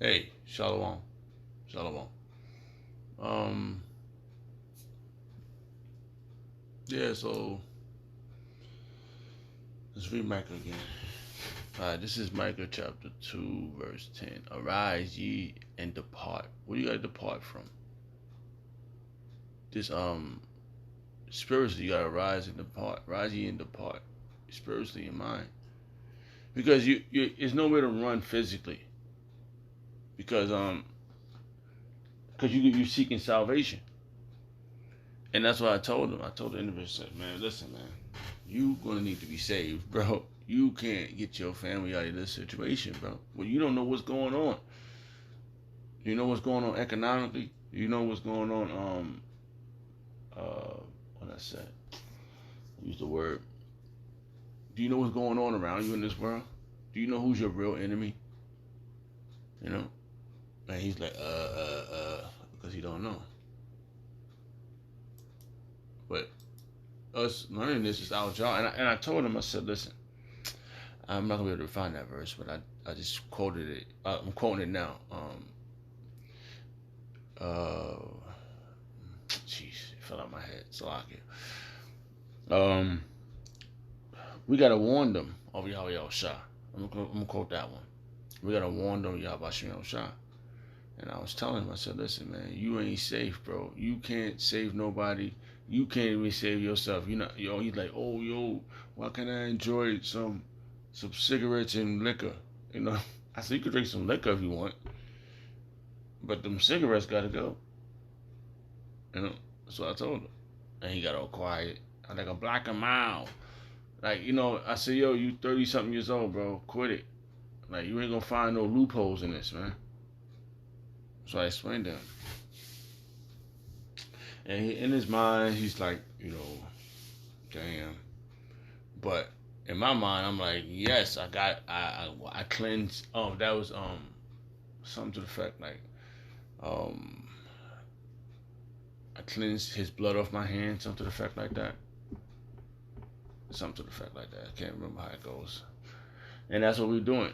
Hey, shalom, shalom. Um, yeah. So let's read Micah again. All right, this is Micah chapter 2, verse 10. Arise ye and depart. Where you gotta depart from? This spiritually you gotta rise and depart. Rise ye and depart. Spiritually in mind. Because you there's nowhere to run physically. Because you seeking salvation. And that's what I told him. I told the individual, said, man, listen, man, you gonna need to be saved, bro. You can't get your family out of this situation, bro. Well, you don't know what's going on. You know what's going on economically. You know what's going on. What I said. Use the word. Do you know what's going on around you in this world? Do you know who's your real enemy? You know. And he's like, because he don't know. But us learning this is our job. And I told him, I said, listen, I'm not gonna be able to find that verse, but I just quoted it. I'm quoting it now. Uh, Jeez, it fell out my head. Salakia. Um, we gotta warn them of Yahweh Shah. I'm gonna quote that one. We gotta warn them Yahweh Shah. And I was telling him, I said, listen, man, you ain't safe, bro. You can't save nobody. You can't even save yourself. You know, he's like, oh, yo, why can't I enjoy some cigarettes and liquor? You know, I said, you could drink some liquor if you want, but them cigarettes gotta go. You know, that's what I told him. And he got all quiet. I'm like, a black and mild. Like, I said, yo, you 30 something years old, bro. Quit it. Like, you ain't gonna find no loopholes in this, man. So I explained to him. And in his mind, he's like, damn. But in my mind, I'm like, yes, I cleansed. That was something to the effect like, um, I cleansed his blood off my hands, something to the effect like that. Something to the effect like that. I can't remember how it goes. And that's what we're doing.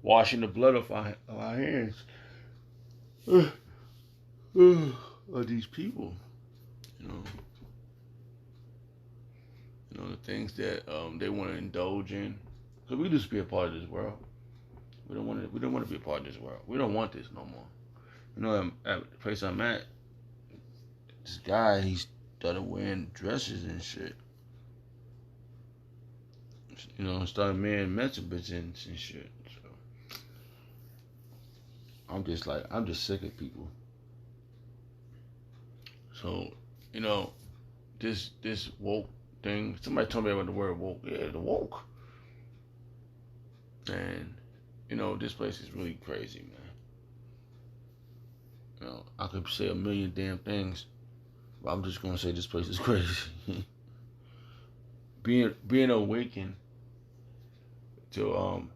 Washing the blood off our hands. Of these people. You know. The things that they want to indulge in. Because we just be a part of this world. We don't want to. We don't want to be a part of this world. We don't want this no more. At the place I'm at, this guy he started wearing dresses and shit. Started wearing Mexicans and shit. So I'm just sick of people. So, this woke thing. Somebody told me about the word woke. Yeah, the woke. And this place is really crazy, man. I could say a million damn things, but I'm just gonna say this place is crazy. being awakened to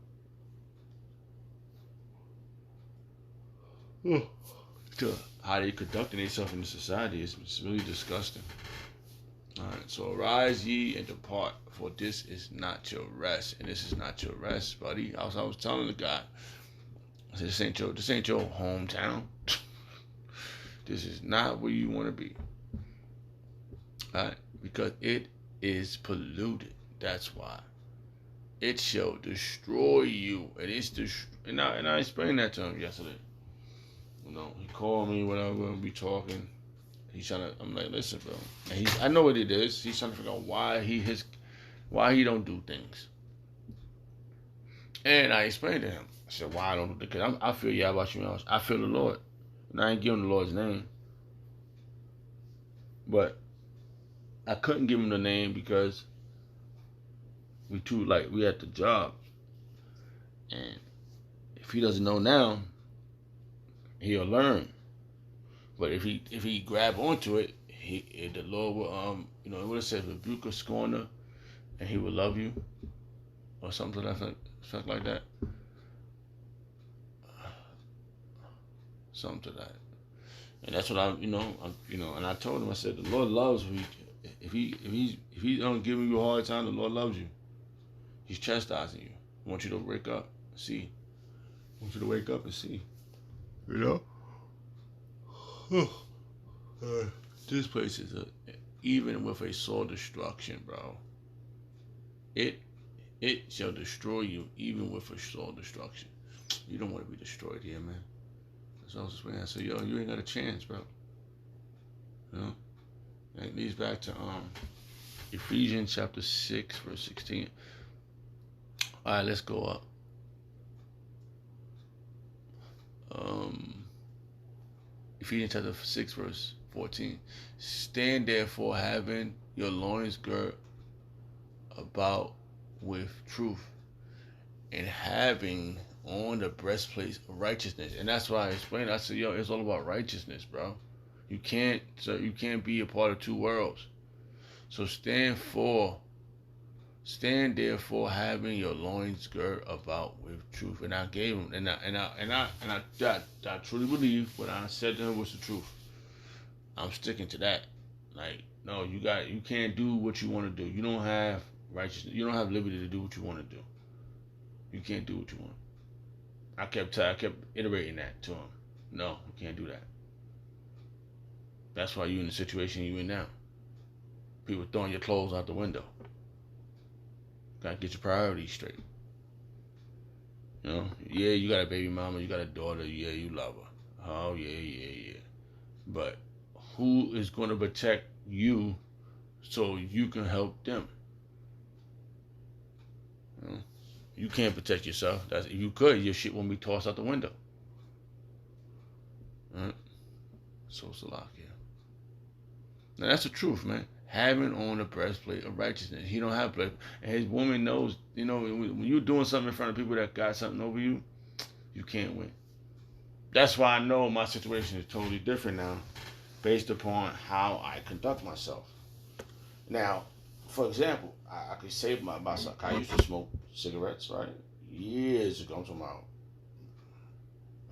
to how they conducting themselves in the society is really disgusting. All right, so arise ye and depart, for this is not your rest, and this is not your rest, buddy. I was telling the guy, I said, this ain't your hometown. This is not where you want to be. All right, because it is polluted. That's why it shall destroy you, and I explained that to him yesterday. He called me whenever we talking. He's trying to. I'm like, listen, bro. And I know what it is. He's trying to figure out why he don't do things. And I explained to him. I said, why I don't do because I feel about you else. I feel the Lord, and I ain't giving the Lord's name. But I couldn't give him the name because we at the job, and if he doesn't know now, he'll learn. But if he grab onto it, the Lord will what it says, rebuke a scorner, and he will love you, or something like that, something to that. And that's what and I told him, I said, the Lord loves you. If he's giving you a hard time, the Lord loves you. He's chastising you. He wants you to wake up, see. I want you to wake up and see. You know? This place is even with a soul destruction, bro. It shall destroy you even with a soul destruction. You don't want to be destroyed here, man. That's what I was explaining. I said, yo, you ain't got a chance, bro. You know? And it leads back to Ephesians chapter 6, verse 16. Alright, let's go up. Ephesians chapter 6, verse 14. Stand therefore, having your loins girt about with truth, and having on the breastplate of righteousness. And that's why I explained. I said, yo, it's all about righteousness, bro. You can't be a part of two worlds. So stand therefore, having your loins girt about with truth. And I gave him, and I truly believe what I said to him was the truth. I'm sticking to that. Like, no, you can't do what you want to do. You don't have righteousness. You don't have liberty to do what you want to do. You can't do what you want. I kept iterating that to him. No, you can't do that. That's why you're in the situation you're in now. People throwing your clothes out the window. Gotta get your priorities straight. You know, yeah, you got a baby mama, you got a daughter, yeah, you love her. Oh, yeah. But who is going to protect you so you can help them? You know? You can't protect yourself. If you could, your shit won't be tossed out the window. Right? So Salakia. Now that's the truth, man. Having on the breastplate of righteousness. He don't have breastplate. And his woman knows, you know, when you're doing something in front of people that got something over you, you can't win. That's why I know my situation is totally different now, based upon how I conduct myself. Now, for example, I could say myself, I used to smoke cigarettes, right? Years ago, I'm talking about,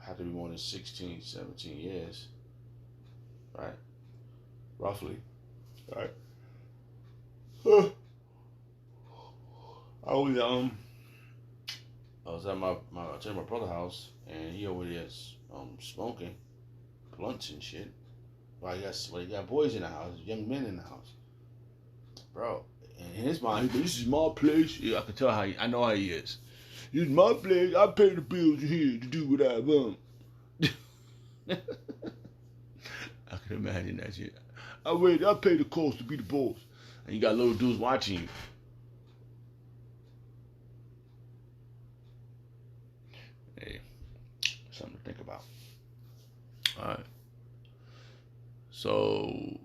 I had to be more than 16, 17 years, right? Roughly, right? I was at my brother's house, and he over there smoking blunts and shit. Well, he got boys in the house, young men in the house, bro. In his mind, this is my place. Yeah, I can tell I know how he is. This is my place. I pay the bills here to do what I want. I can imagine that shit. I pay the cost to be the boss. And you got little dudes watching you. Hey, something to think about. Alright. So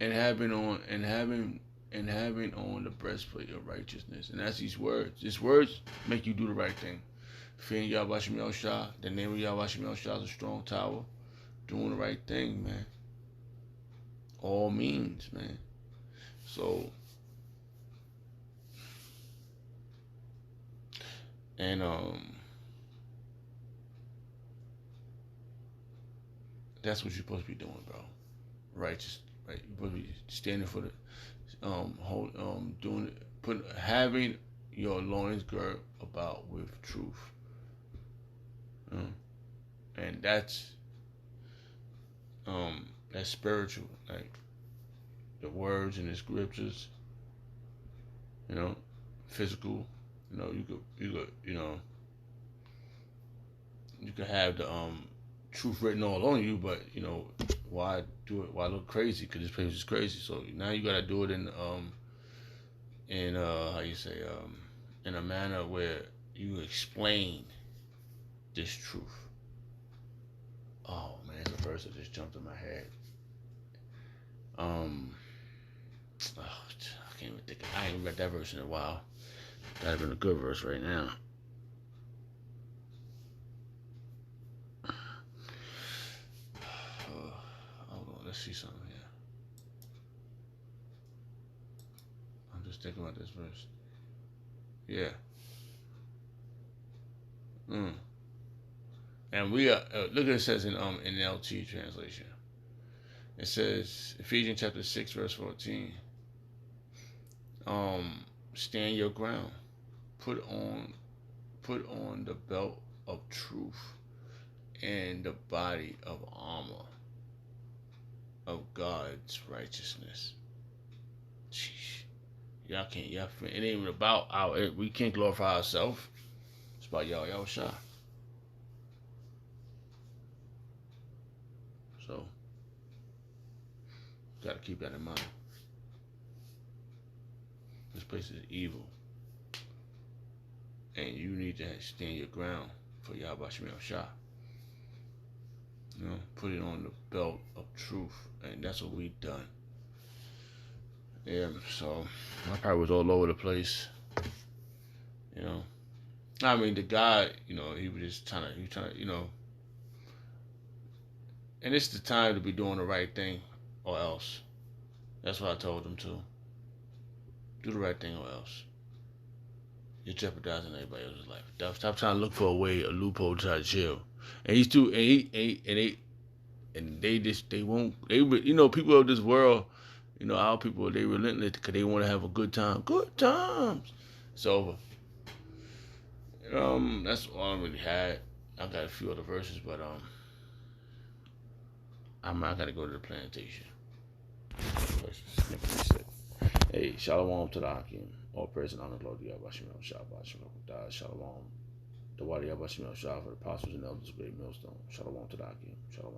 and having on the breastplate of righteousness. And that's these words. These words make you do the right thing. Fearing Yahweh Shem Shah. The name of Yahweh Shem Shah is a strong tower. Doing the right thing, man. All means, man. So, and that's what you're supposed to be doing, bro. Righteous, right? You're supposed to be standing for the doing it, having your loins girt about with truth. And that's spiritual, like the words in the scriptures, you know, physical, you know, you could have the truth written all on you, but you know, why do it? Why look crazy? Because this place is crazy. So now you gotta do it in how you say in a manner where you explain this truth. Oh man, the verse that just jumped in my head. I can't even think. I ain't read that verse in a while. That'd have been a good verse right now. Hold on, let's see something here. I'm just thinking about this verse. Yeah. And we are look at it says in NLT translation. It says Ephesians chapter 6 verse 14. Stand your ground. put on the belt of truth and the body of armor of God's righteousness. Sheesh. Y'all can't, y'all, it ain't even about we can't glorify ourselves. It's about y'all shy. So, gotta keep that in mind. This place is evil. And you need to stand your ground for Yahweh Shem Shah. You know, put it on the belt of truth. And that's what we done. Yeah, so I probably was all over the place. You know. I mean, the guy, you know, he was trying to, you know. And it's the time to be doing the right thing or else. That's what I told him to. Do the right thing or else. You're jeopardizing everybody else's life. Stop trying to look for a loophole to try to chill. And he's too, and they just, they won't, you know, people of this world, you know, our people, they relentless because they want to have a good time. Good times. It's over. That's all I really had. I got a few other verses, but I gotta go to the plantation. Hey, shalom to the Hakim. All praise and honor, Lord Yahweh Shalom. The water Yahweh Shah for the apostles and elders of great millstone. Shalom to the Hakim. Shalom.